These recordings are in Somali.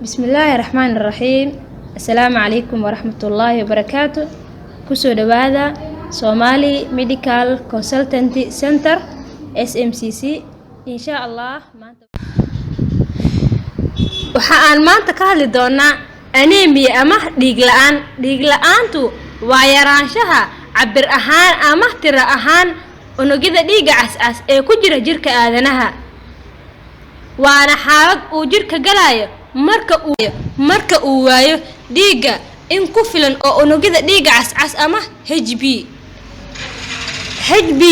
بسم الله الرحمن الرحيم. السلام عليكم ورحمة الله وبركاته. كسو دوادا Somali Medical Consultancy Center SMCC إن شاء الله. waxaan maanta ka hadli doonaa anemia ama dhiig la'aan. Dhiig la'aantu waa yaraanshaha cabir ahaan ama tiro ahaan unugyada dhiigga cas ee ku jira jirka aadanaha. waana xaalad uu jirka galayo marka uu waayo dhiigga in ku filan oo unugyada dhiigga cas ama HB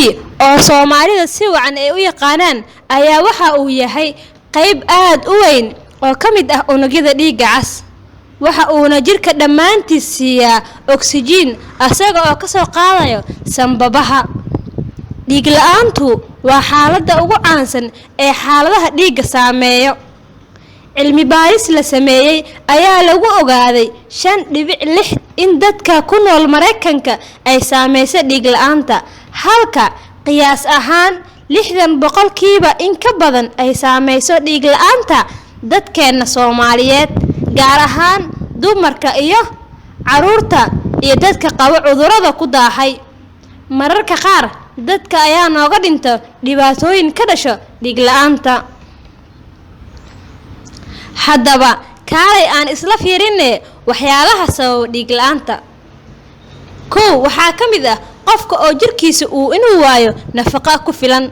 oo Soomaalida si wacan ay u yaqaanaan ayaa waxa uu yahay qayb aad u weyn oo kamid ah unugyada dhiigga cas. waxa uuna jirka dhamaantiis siiyaa oxygen asaga oo ka soo qaadayo sanbabaha. dhiig la'aantu waa xaaladda ugu caansan ee xaaladaha dhiigga saameeyo. cilmi baaris la sameeyay ayaa lagu ogaaday 5.6 in dadka ku nool Mareykanka ay saameeyso dhiig la'aanta, halka qiyaas ahaan 60% in ka badan ay saameeyso dhiig la'aanta dadkeena Soomaaliyeed, gaar ahaan dumarka iyo caruurta iyo dadka qaba cudurrada ku daahay. mararka qaar dadka ayaa nooga dhinta dhibaatooyin ka dhasho dhiig la'aanta. haddaba kaalay aan isla fiirinay waxyaalaha sababa dhiig la'aanta. waxaa ka mid ah qofka oo jirkiisa inuu waayo nafaqo ku filan.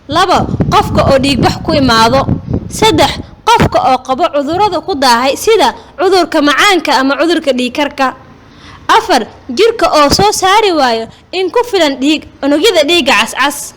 2 qofka oo dhiig bax ku imaado. 3 qofka oo qabo cudurrada ku daahay sida cudurka macaanka ama cudurka dhiig karka. 4 jirka oo soo saari waayo in ku filan unugyada dhiigga cas.